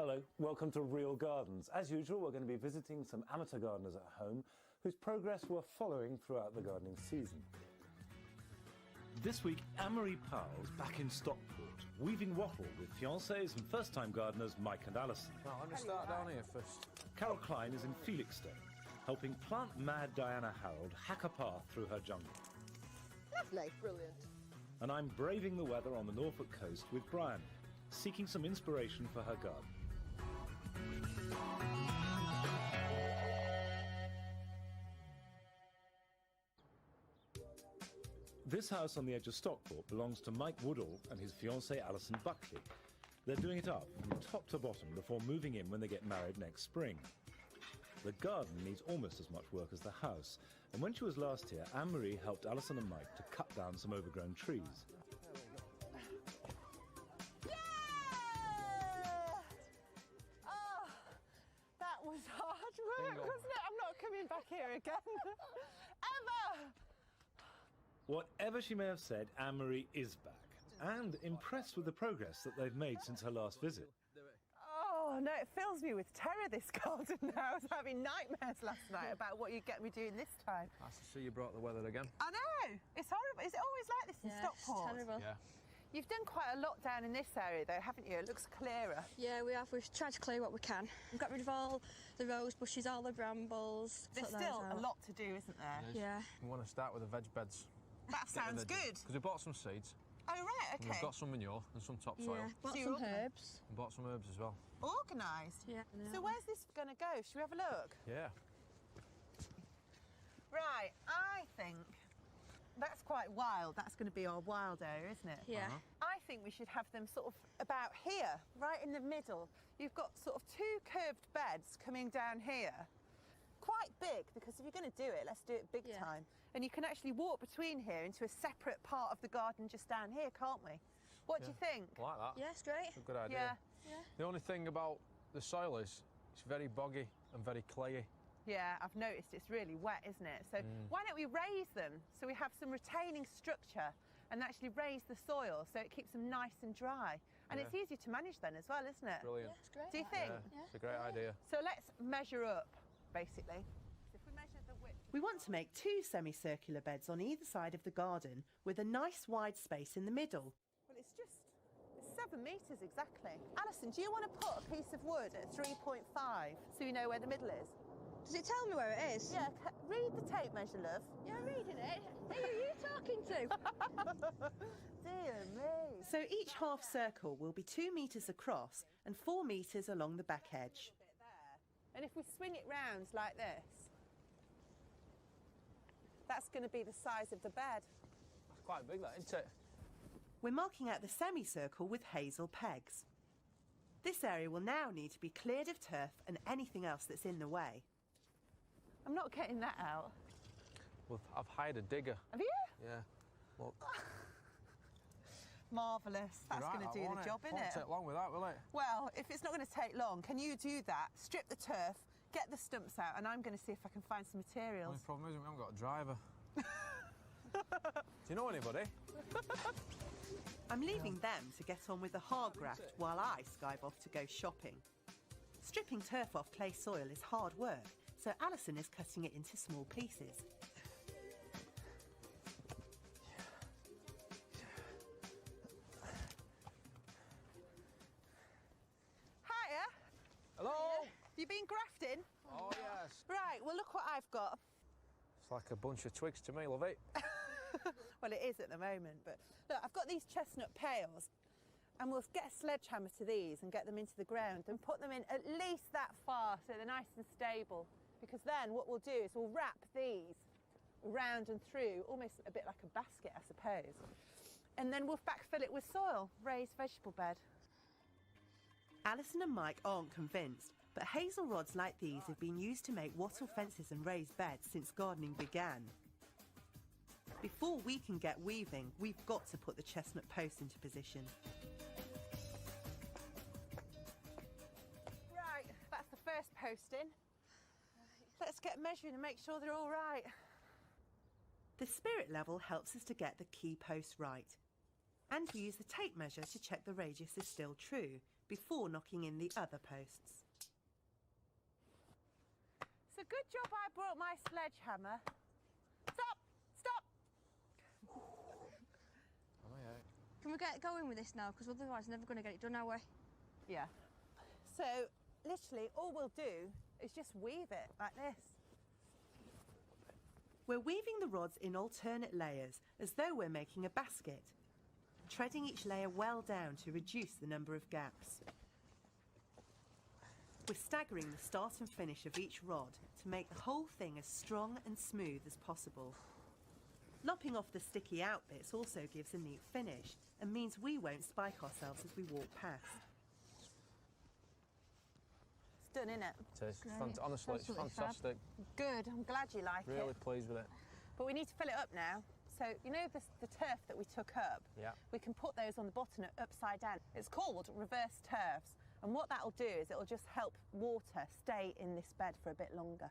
Hello, welcome to Real Gardens. As usual, we're going to be visiting some amateur gardeners at home whose progress we're following throughout the gardening season. This week, Anne-Marie Powell's back in Stockport, weaving wattle with fiancés and first-time gardeners Mike and Alison. Well, let me start down here first. Carol Klein is in Felixstowe, helping plant-mad Diana Harold hack a path through her jungle. Lovely. Brilliant. And I'm braving the weather on the Norfolk coast with Brian, seeking some inspiration for her garden. This house on the edge of Stockport belongs to Mike Woodall and his fiancée Alison Buckley. They're doing it up from top to bottom before moving in when they get married next spring. The garden needs almost as much work as the house, and when she was last here, Anne-Marie helped Alison and Mike to cut down some overgrown trees. Yeah! Oh, that was hard work, wasn't it? I'm not coming back here again. Ever! Whatever she may have said, Anne-Marie is back, and impressed with the progress that they've made since her last visit. Oh, no, it fills me with terror, this garden now. I was having nightmares last night about what you'd get me doing this time. Nice to see you brought the weather again. I know! It's horrible. Is it always like this in Stockport? It's terrible. Yeah. You've done quite a lot down in this area, though, haven't you? It looks clearer. Yeah, we have. We've tried to clear what we can. We've got rid of all the rose bushes, all the brambles. There's still a lot to do, isn't there? Yeah. We want to start with the veg beds. That sounds good. Because we bought some seeds. Oh, right, And okay. we've got some manure and some topsoil. Yeah, bought So some you're herbs. And bought some herbs as well. Organised. Yeah. So where's this going to go? Should we have a look? Yeah. Right, I think that's quite wild. That's going to be our wild area, isn't it? Yeah. I think we should have them sort of about here, right in the middle. You've got sort of two curved beds coming down here. Quite big, because if you're going to do it, let's do it big time. And you can actually walk between here into a separate part of the garden just down here, can't we? What do you think? I like that. Yeah, it's great. It's a good idea. Yeah. The only thing about the soil is it's very boggy and very clayey. Yeah, I've noticed it's really wet, isn't it? So why don't we raise them so we have some retaining structure and actually raise the soil so it keeps them nice and dry. And it's easier to manage then as well, isn't it? Brilliant. Yeah, it's great. Do you think? Yeah, it's a great idea. So let's measure up, basically. If we measure the width... We want to make two semicircular beds on either side of the garden with a nice wide space in the middle. Well, it's 7 metres exactly. Alison, do you want to put a piece of wood at 3.5 so you know where the middle is? Does it tell me where it is? Yeah, read the tape measure, love. Yeah, I'm reading it. Who are you talking to? Dear me. So each half circle will be 2 metres across and 4 metres along the back edge. And if we swing it round like this, that's going to be the size of the bed. That's quite big, that, isn't it? We're marking out the semicircle with hazel pegs. This area will now need to be cleared of turf and anything else that's in the way. I'm not getting that out. Well, I've hired a digger. Have you? Yeah. Look. Marvellous. That's going to do the job, isn't it? Won't take long with that, will it? Well, if it's not going to take long, can you do that? Strip the turf, get the stumps out, and I'm going to see if I can find some The only materials. problem is we haven't got a driver. Do you know anybody? I'm leaving them to get on with the hard graft while I skive off to go shopping. Stripping turf off clay soil is hard work, so Alison is cutting it into small pieces. Hiya! Hello? You been grafting? Oh, yes. Right, well, look what I've got. It's like a bunch of twigs to me, love it. Well, it is at the moment, but look, I've got these chestnut pails, and we'll get a sledgehammer to these and get them into the ground and put them in at least that far so they're nice and stable. Because then what we'll do is we'll wrap these round and through, almost a bit like a basket, I suppose. And then we'll backfill it with soil, raised vegetable bed. Alison and Mike aren't convinced, but hazel rods like these have been used to make wattle fences and raised beds since gardening began. Before we can get weaving, we've got to put the chestnut posts into position. Right, that's the first post in. Let's get measuring and make sure they're all right. The spirit level helps us to get the key posts right. And we use the tape measure to check the radius is still true before knocking in the other posts. It's a good job I brought my sledgehammer. Stop! Stop! Can we get going with this now? Because otherwise we're never going to get it done, are we? Yeah. So, literally, all we'll do is just weave it like this. We're weaving the rods in alternate layers, as though we're making a basket, treading each layer well down to reduce the number of gaps. We're staggering the start and finish of each rod to make the whole thing as strong and smooth as possible. Lopping off the sticky out bits also gives a neat finish and means we won't spike ourselves as we walk past. It's done, isn't it? It is. Honestly, it's fantastic. Good, I'm glad you like it. Really pleased with it. But we need to fill it up now. So, you know the turf that we took up? Yeah. We can put those on the bottom upside down. It's called reverse turfs. And what that'll do is it'll just help water stay in this bed for a bit longer.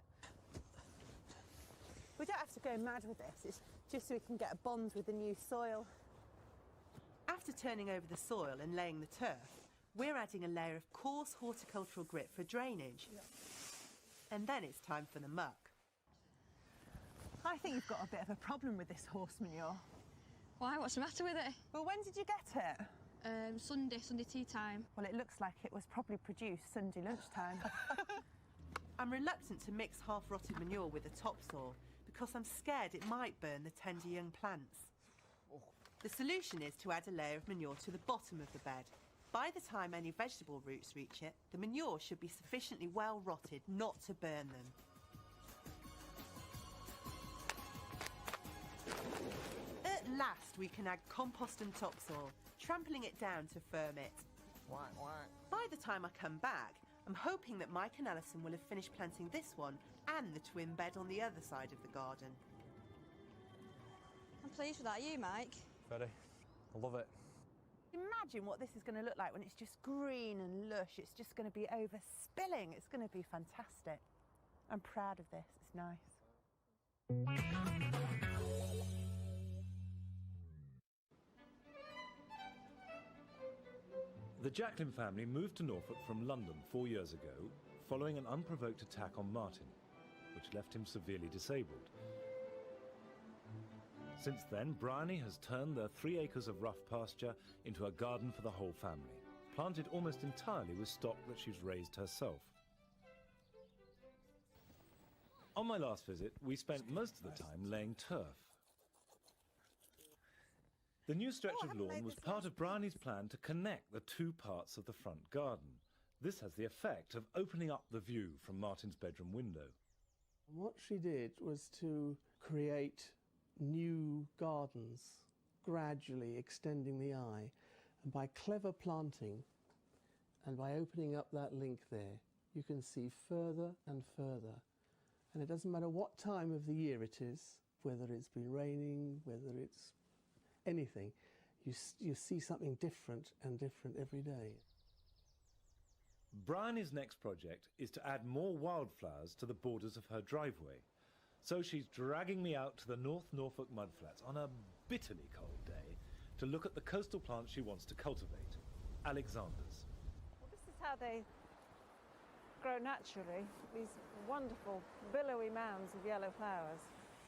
We don't have to go mad with this. It's just so we can get a bond with the new soil. After turning over the soil and laying the turf, we're adding a layer of coarse horticultural grit for drainage. Yeah. And then it's time for the muck. I think you've got a bit of a problem with this horse manure. Why? What's the matter with it? Well, when did you get it? Sunday tea time. Well, it looks like it was probably produced Sunday lunchtime. I'm reluctant to mix half-rotted manure with the topsoil because I'm scared it might burn the tender young plants. The solution is to add a layer of manure to the bottom of the bed. By the time any vegetable roots reach it, the manure should be sufficiently well rotted not to burn them. At last, we can add compost and topsoil, trampling it down to firm it. By the time I come back, I'm hoping that Mike and Alison will have finished planting this one and the twin bed on the other side of the garden. I'm pleased with that. Are you, Mike? Very. I love it. Imagine what this is going to look like when it's just green and lush. It's just going to be overspilling. It's going to be fantastic. I'm proud of this. It's nice. The Jacklin family moved to Norfolk from London 4 years ago, following an unprovoked attack on Martin, which left him severely disabled. Since then, Bryony has turned their 3 acres of rough pasture into a garden for the whole family, planted almost entirely with stock that she's raised herself. On my last visit, we spent most of the time laying turf. The new stretch of lawn was part of Bryony's plan to connect the 2 parts of the front garden. This has the effect of opening up the view from Martin's bedroom window. What she did was to create new gardens, gradually extending the eye. And by clever planting and by opening up that link there, you can see further and further. And it doesn't matter what time of the year it is, whether it's been raining, whether it's anything, you see something different and different every day. Bryony's next project is to add more wildflowers to the borders of her driveway. So she's dragging me out to the North Norfolk mudflats on a bitterly cold day to look at the coastal plants she wants to cultivate, Alexanders. Well, this is how they grow naturally, these wonderful billowy mounds of yellow flowers.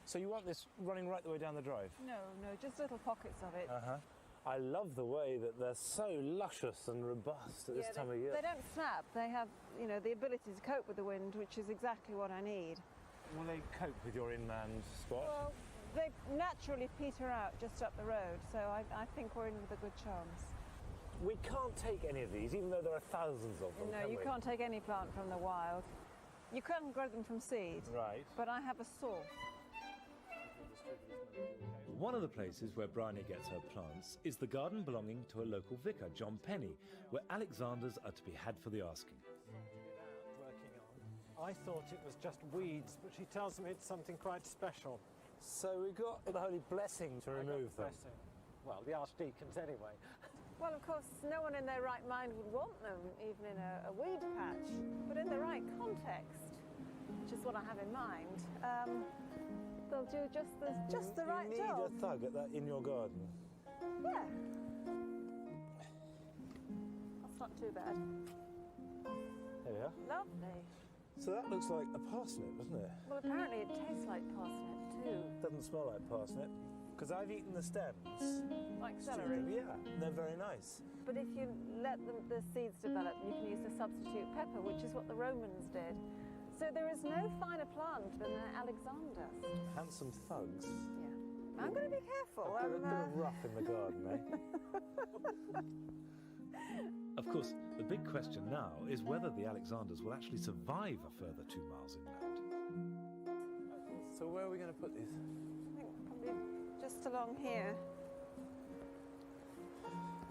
So you want this running right the way down the drive? No, just little pockets of it. I love the way that they're so luscious and robust at this time of year. They don't snap. They have, the ability to cope with the wind, which is exactly what I need. Will they cope with your inland spot? Well, they naturally peter out just up the road, so I think we're in with a good chance. We can't take any of these, even though there are thousands of them. No, you can't take any plant from the wild. You can grow them from seed. Right. But I have a source. One of the places where Bryony gets her plants is the garden belonging to a local vicar, John Penny, where Alexanders are to be had for the asking. I thought it was just weeds, but she tells me it's something quite special. So we've got the holy blessing to remove them. Blessing. Well, the archdeacons anyway. Well, of course, no one in their right mind would want them, even in a weed patch. But in the right context, which is what I have in mind, they'll do just the right job. You need a thug in your garden. Yeah. not too bad. There we are. Lovely. So that looks like a parsnip, doesn't it? Well, apparently it tastes like parsnip too. Doesn't smell like parsnip. Because I've eaten the stems. Like Stewed celery. them, yeah, they're very nice. But if you let the seeds develop, you can use the substitute pepper, which is what the Romans did. So there is no finer plant than the Alexander. Handsome thugs. Yeah. I'm going to be careful. A bit of rough in the garden, eh? Of course, the big question now is whether the Alexanders will actually survive a further 2 miles inland. So where are we going to put these? I think probably just along here.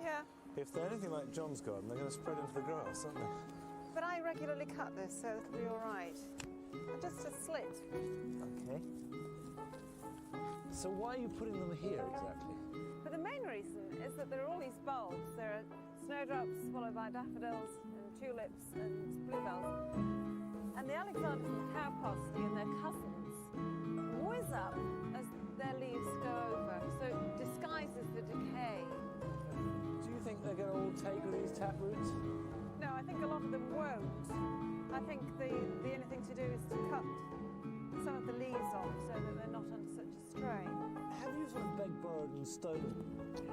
Yeah. If they're anything like John's garden, they're going to spread into the grass, aren't they? But I regularly cut this, so it'll be all right. Just a slit. Okay. So why are you putting them here exactly? But the main reason is that there are all these bulbs. There are snowdrops followed by daffodils and tulips and bluebells. And the Alexanders and the cow parsley and their cousins whiz up as their leaves go over, so it disguises the decay. Do you think they're going to all take with these taproots? No, I think a lot of them won't. I think the only thing to do is to cut some of the leaves off so that they're not under such a strain. Have you sort of begged, borrowed and stolen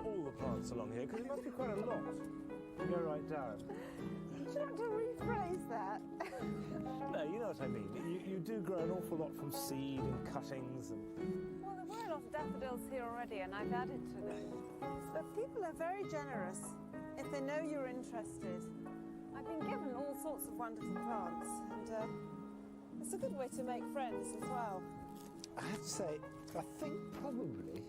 all the plants along here? Because it must be quite a lot to go right down. Would you like to rephrase that? No, you know what I mean. You do grow an awful lot from seed and cuttings and... Well, there were a lot of daffodils here already, and I've added to them. But people are very generous if they know you're interested. I've been given all sorts of wonderful plants, and it's a good way to make friends as well. I have to say, I think probably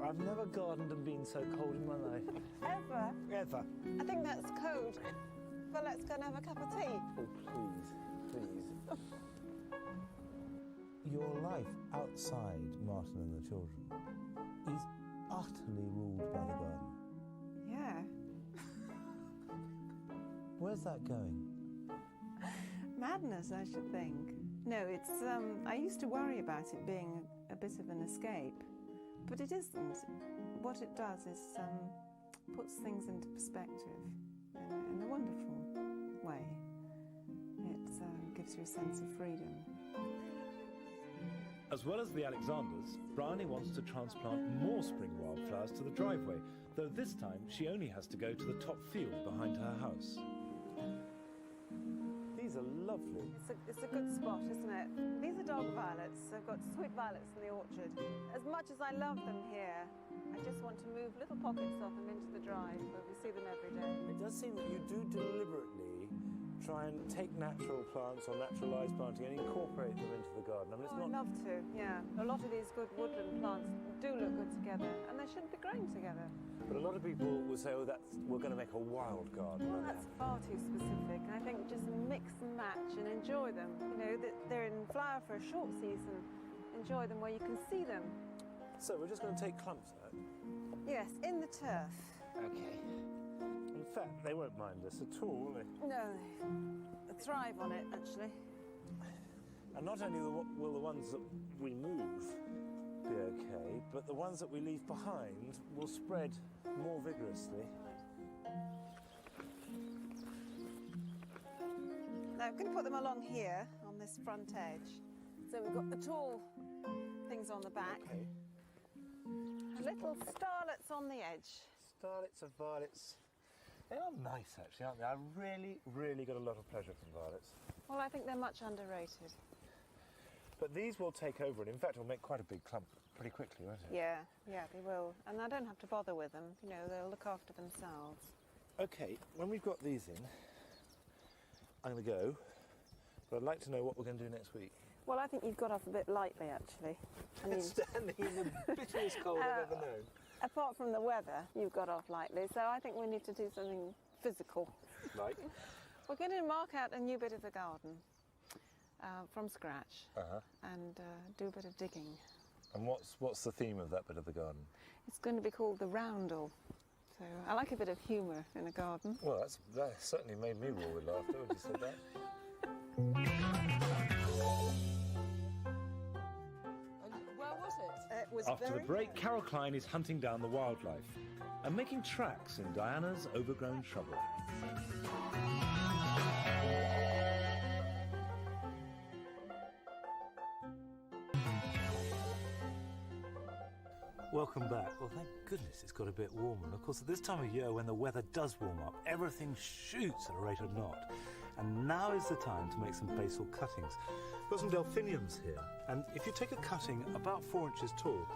I've never gardened and been so cold in my life. Ever? Ever. I think that's code. Well, let's go and have a cup of tea. Oh, please. Your life outside Martin and the children is utterly ruled by the garden. Yeah. Where's that going? Madness, I should think. No, it's, I used to worry about it being a bit of an escape, but it isn't. What it does is puts things into perspective in a wonderful way. It gives you a sense of freedom. As well as the Alexanders, Bryony wants to transplant more spring wildflowers to the driveway, though this time she only has to go to the top field behind her house. These are lovely. It's a good spot, isn't it? These are dog violets. I've got sweet violets in the orchard. As much as I love them here, I just want to move little pockets of them into the drive where we see them every day. It does seem that you do deliberately try and take natural plants or naturalised planting and incorporate them into the garden. I mean, it's I'd not... love to, yeah. A lot of these good woodland plants do look good together, and they shouldn't be growing together. But a lot of people will say, oh, we're going to make a wild garden. Well, that's far too specific. I think just mix and match and enjoy them. You know, they're in flower for a short season. Enjoy them where you can see them. So we're just going to take clumps out? Yes, in the turf. Okay. In fact, they won't mind us at all, will they? No, they thrive on it, actually. And not only will the ones that we move be okay, but the ones that we leave behind will spread more vigorously. Now, I'm going to put them along here on this front edge. So we've got the tall things on the back. Okay. Little starlets on the edge. Starlets of violets. They are nice, actually, aren't they? I really, really got a lot of pleasure from violets. Well, I think they're much underrated. But these will take over, and in fact, will make quite a big clump pretty quickly, won't it? Yeah, they will. And I don't have to bother with them. You know, they'll look after themselves. Okay, when we've got these in, I'm going to go, but I'd like to know what we're going to do next week. Well, I think you've got off a bit lightly, actually. I mean, Standing in the bitterest cold I've ever known. apart from the weather, you've got off lightly. So I think we need to do something physical. Like? We're going to mark out a new bit of the garden from scratch and do a bit of digging. And what's the theme of that bit of the garden? It's going to be called the roundel. So I like a bit of humour in a garden. Well, that certainly made me roar with laughter when you said that. Where was it? was After very the break, close. Carol Klein is hunting down the wildlife and making tracks in Diana's overgrown shrubbery. Welcome back. Well, thank goodness it's got a bit warmer. And of course, at this time of year, when the weather does warm up, everything shoots at a rate of knot. And now is the time to make some basil cuttings. Got some delphiniums here, and if you take a cutting about 4 inches tall,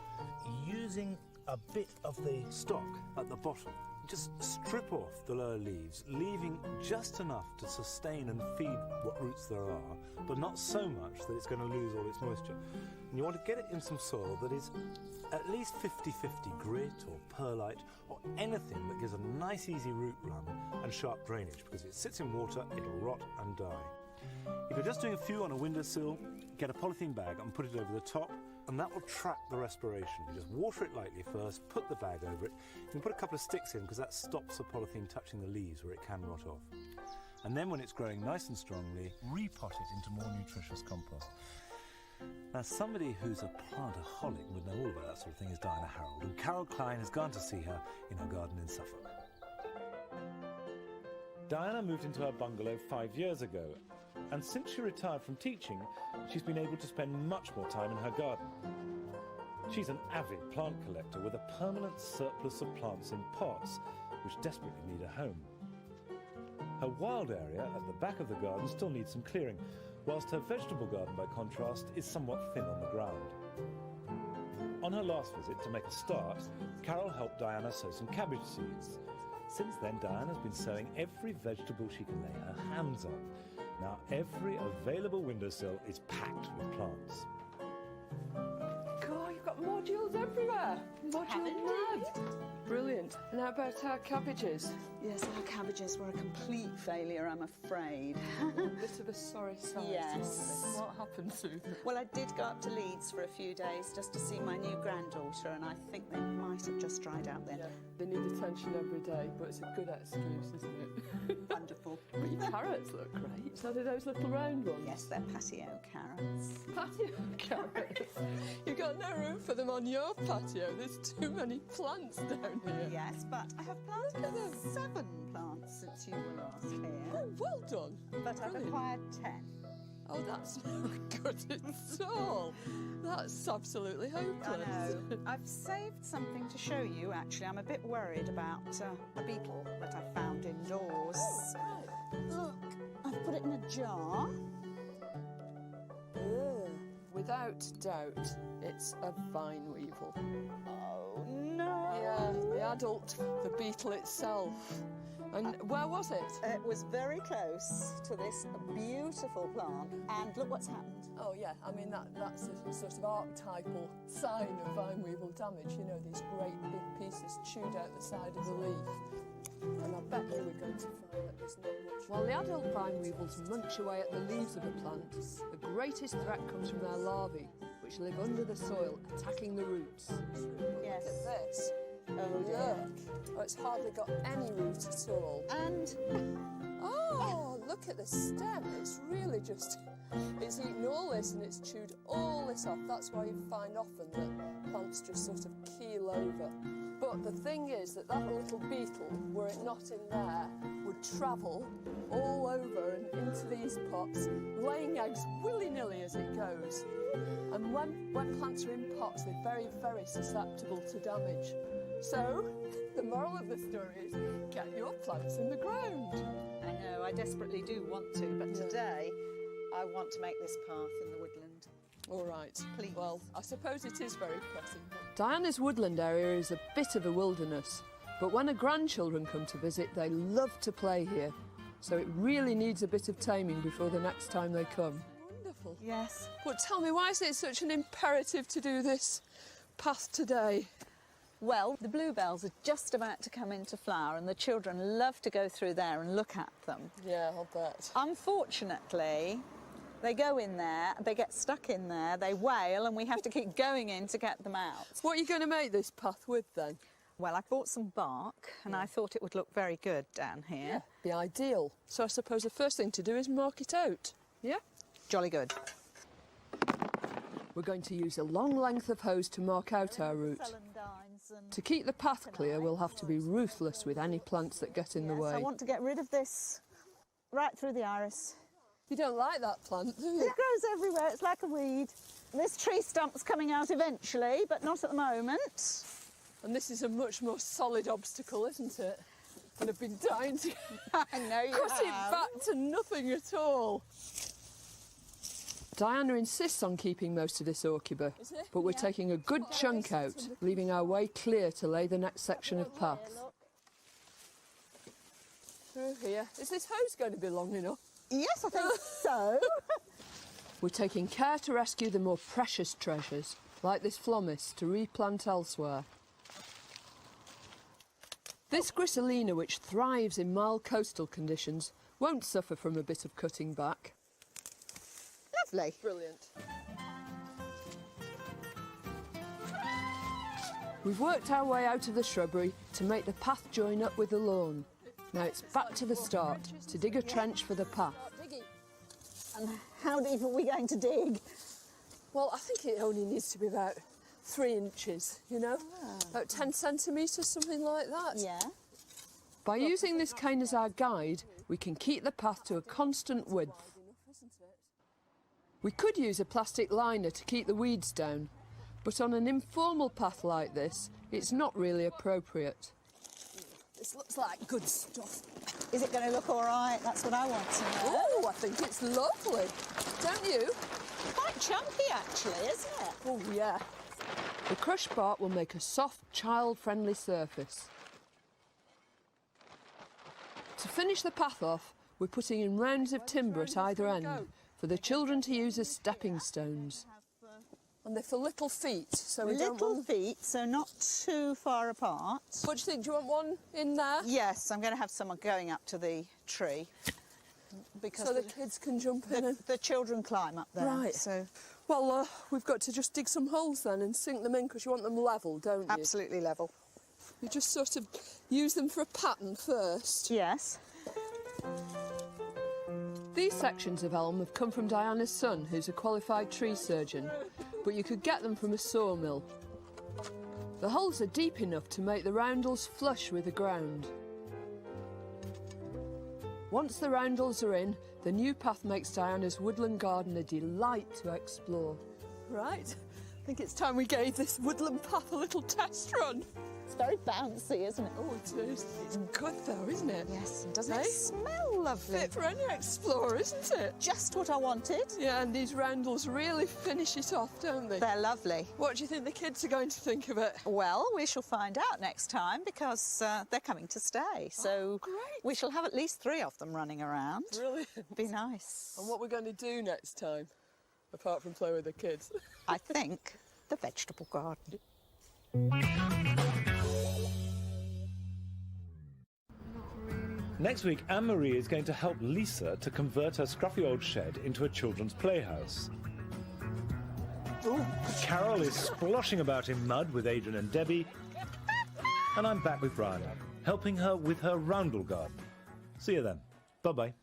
using a bit of the stalk at the bottom, just strip off the lower leaves, leaving just enough to sustain and feed what roots there are, but not so much that it's going to lose all its moisture. And you want to get it in some soil that is at least 50-50 grit or perlite or anything that gives a nice easy root run and sharp drainage, because if it sits in water it'll rot and die. If you're just doing a few on a windowsill, get a polythene bag and put it over the top, and that will trap the respiration. You just water it lightly first, put the bag over it. You can put a couple of sticks in because that stops the polythene touching the leaves where it can rot off. And then when it's growing nice and strongly, repot it into more nutritious compost. Now, somebody who's a plantaholic would know all about that sort of thing is Diana Harold, and Carol Klein has gone to see her in her garden in Suffolk. Diana moved into her bungalow 5 years ago, and since she retired from teaching, she's been able to spend much more time in her garden. She's an avid plant collector with a permanent surplus of plants in pots, which desperately need a home. Her wild area at the back of the garden still needs some clearing, whilst her vegetable garden, by contrast, is somewhat thin on the ground. On her last visit, to make a start, Carol helped Diana sow some cabbage seeds. Since then, Diana's been sowing every vegetable she can lay her hands on. Now, every available windowsill is packed with plants. God, you've got modules everywhere. Modules mad. Brilliant. And how about our cabbages? Yes, our cabbages were a complete failure, I'm afraid. A bit of a sorry sight. Yes. What happened to them? Well, I did go up to Leeds for a few days just to see my new granddaughter, and I think they might have just dried out then. Yeah, they need attention every day, but it's a good excuse, isn't it? Wonderful. But your carrots look great. So do those little round ones? Yes, they're patio carrots. Patio carrots? You've got no room for them on your patio. There's too many plants down here. Yes, but I have planted 7 plants since you were last here. Oh, well done. But I've Brilliant. acquired 10. Oh, that's no good at all. That's absolutely hopeless. I know. I've saved something to show you, actually. I'm a bit worried about a beetle that I found indoors. Oh, right. Look, I've put it in a jar. Ugh. Without doubt, it's a vine weevil. Oh, no. Yeah, the adult, the beetle itself. And where was it? It was very close to this beautiful plant, and look what's happened. Oh yeah, I mean that's a sort of archetypal sign of vine weevil damage. You know, these great big pieces chewed out the side of the leaf. And I bet you we're going to find that there's not much. While the adult vine weevils munch away at the leaves of a plant, the greatest threat comes from their larvae, which live under the soil, attacking the roots. Yes. Look at this. Oh, dear. Look. Oh, it's hardly got any root at all. And oh, look at the stem. It's really just, it's eaten all this and it's chewed all this off. That's why you find often that plants just sort of keel over. But the thing is that little beetle, were it not in there, would travel all over and into these pots, laying eggs willy-nilly as it goes. And when plants are in pots, they're very, very susceptible to damage. So, the moral of the story is get your plants in the ground. I know, I desperately do want to, but today I want to make this path in the woodland. All right. Please. Well, I suppose it is very pressing. Diana's woodland area is a bit of a wilderness, but when her grandchildren come to visit, they love to play here. So it really needs a bit of taming before the next time they come. Wonderful. Yes. But tell me, why is it such an imperative to do this path today? Well, the bluebells are just about to come into flower and the children love to go through there and look at them. Yeah, I'll bet. Unfortunately, they go in there, they get stuck in there, they wail, and we have to keep going in to get them out. What are you going to make this path with then? Well, I bought some bark and I thought it would look very good down here. Yeah, be ideal. So I suppose the first thing to do is mark it out, yeah? Jolly good. We're going to use a long length of hose to mark out our route. To keep the path clear, we'll have to be ruthless with any plants that get in the way. I want to get rid of this right through the iris. You don't like that plant, do you? It grows everywhere, it's like a weed. This tree stump's coming out eventually, but not at the moment. And this is a much more solid obstacle, isn't it? And I've been dying to I know you cut it back to nothing at all. Diana insists on keeping most of this orchidor, but we're taking a good chunk out, leaving our way clear to lay the next section of path. Through here. Is this hose going to be long enough? Yes, I think so. We're taking care to rescue the more precious treasures, like this phlomis, to replant elsewhere. This grisselina, which thrives in mild coastal conditions, won't suffer from a bit of cutting back. Lovely. Brilliant. We've worked our way out of the shrubbery to make the path join up with the lawn. Now it's back to the start, to dig a trench for the path. And how deep are we going to dig? Well, I think it only needs to be about 3 inches, you know? About 10 centimetres, something like that. Yeah. By using this cane as our guide, we can keep the path to a constant width. We could use a plastic liner to keep the weeds down, but on an informal path like this, it's not really appropriate. This looks like good stuff. Is it going to look all right? That's what I want to know. Oh, I think it's lovely. Don't you? Quite chunky, actually, isn't it? Oh, yeah. The crushed bark will make a soft, child-friendly surface. To finish the path off, we're putting in rounds of timber at either end for the children to use as stepping stones. And they're for little feet, so we don't want... Little feet, so not too far apart. What do you think? Do you want one in there? Yes, I'm going to have someone going up to the tree. Because so the kids can jump in. The children climb up there. Right. So, well, we've got to just dig some holes then and sink them in because you want them level, don't you? Absolutely level. You just sort of use them for a pattern first. Yes. These sections of elm have come from Diana's son, who's a qualified tree surgeon, but you could get them from a sawmill. The holes are deep enough to make the roundels flush with the ground. Once the roundels are in, the new path makes Diana's woodland garden a delight to explore. Right, I think it's time we gave this woodland path a little test run. It's very bouncy, isn't it? Oh, it is. It's good though, isn't it? Yes, and doesn't it smell lovely? Fit for any explorer, isn't it? Just what I wanted. Yeah, and these roundels really finish it off, don't they? They're lovely. What do you think the kids are going to think of it? Well, we shall find out next time because they're coming to stay. So great. We shall have at least 3 of them running around. Brilliant. Be nice. And what we're going to do next time, apart from play with the kids? I think the vegetable garden. Next week, Anne-Marie is going to help Lisa to convert her scruffy old shed into a children's playhouse. Ooh. Carol is sploshing about in mud with Adrian and Debbie. And I'm back with Brian, helping her with her roundel garden. See you then. Bye-bye.